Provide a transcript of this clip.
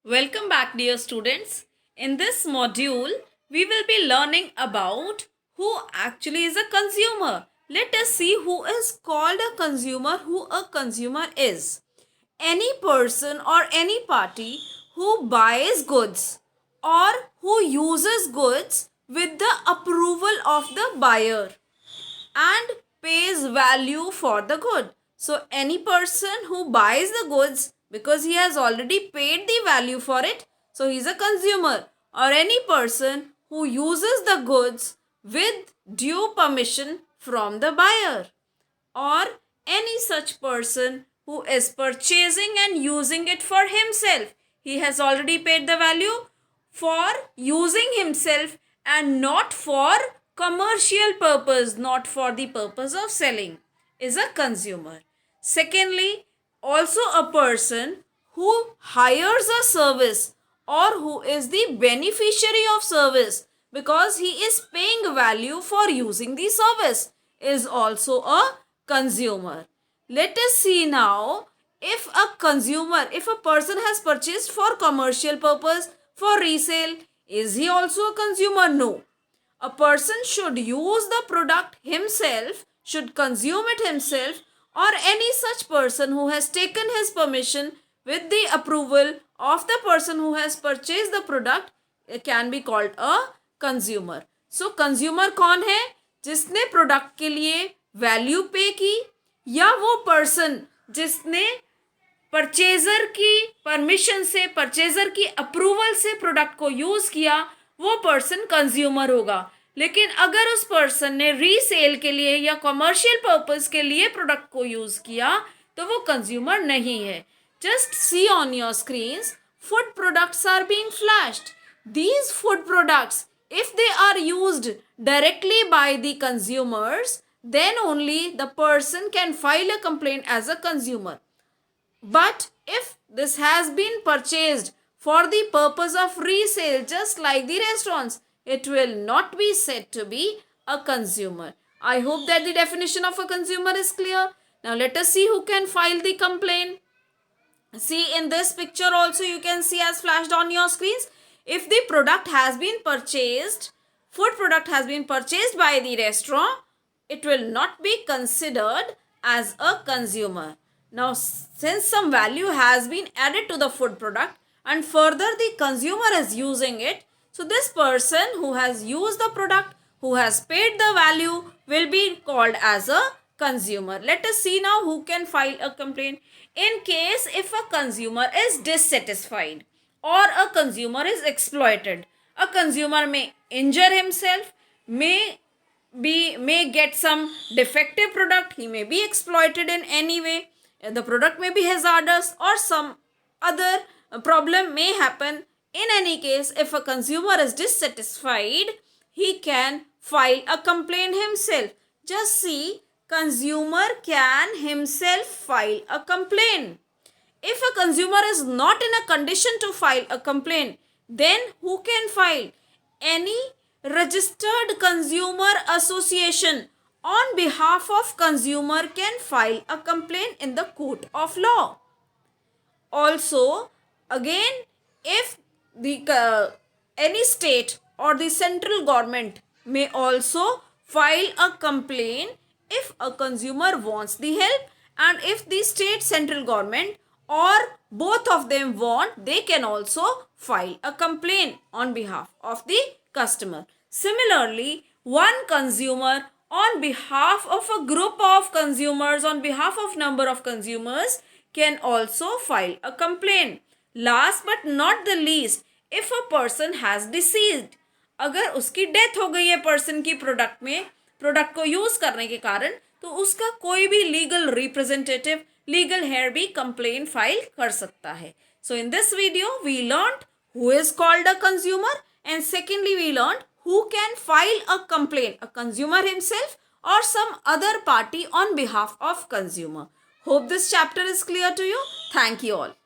Welcome back, dear students. In this module, we will be learning about who actually is a consumer. Let us see who is called a consumer, who a consumer is. Any person or any party who buys goods or who uses goods with the approval of the buyer and pays value for the good. So any person who buys the goods because he has already paid the value for it, so he is a consumer. Or any person who uses the goods with due permission from the buyer, or any such person who is purchasing and using it for himself. He has already paid the value for using himself and not for commercial purpose, not for the purpose of selling, is a consumer. Secondly, also a person who hires a service or who is the beneficiary of service because he is paying value for using the service is also a consumer. Let us see now, if a person has purchased for commercial purpose, for resale, is he also a consumer? No. A person should use the product himself, should consume it himself, or any such person who has taken his permission with the approval of the person who has purchased the product can be called a consumer. So consumer कौन है? जिसने product के लिए value पे की, या वो person जिसने परचेजर की परमिशन से, परचेजर की अप्रूवल से प्रोडक्ट को यूज किया, वो पर्सन कंज्यूमर होगा. लेकिन अगर उस पर्सन ने रीसेल के लिए या कमर्शियल पर्पस के लिए प्रोडक्ट को यूज किया तो वो कंज्यूमर नहीं है. Just see on your screens, food products are being flashed. These food products, if they are used directly by the consumers, then only the person can file a complaint as a consumer. But if this has been purchased for the purpose of resale, just like the restaurants, it will not be said to be a consumer. I hope that the definition of a consumer is clear. Now let us see who can file the complaint. See, in this picture also you can see as flashed on your screens, if the product has been purchased, food product has been purchased by the restaurant, it will not be considered as a consumer. Now, since some value has been added to the food product and further the consumer is using it, so this person who has used the product, who has paid the value, will be called as a consumer. Let us see now who can file a complaint. In case if a consumer is dissatisfied or a consumer is exploited, a consumer may injure himself, may get some defective product, he may be exploited in any way, the product may be hazardous, or some other problem may happen. In any case, if a consumer is dissatisfied, he can file a complaint himself. Just see, consumer can himself file a complaint. If a consumer is not in a condition to file a complaint, then who can file? Any registered consumer association on behalf of consumer can file a complaint in the court of law. Also, again, if the any state or the central government may also file a complaint if a consumer wants the help, and if the state central government or both of them want, they can also file a complaint on behalf of the customer. Similarly, one consumer on behalf of a group of consumers, on behalf of number of consumers, can also file a complaint. Last but not the least, if a person has deceased, अगर उसकी death हो गई है person की product में, product को use करने के कारण, तो उसका कोई भी लीगल रिप्रेजेंटेटिव, लीगल हेयर भी कंप्लेन फाइल कर सकता है. So in this video we learned who is called a consumer, and secondly we learned who can file a complaint, a consumer himself or some other party on behalf of consumer. Hope this chapter is clear to you. Thank you all.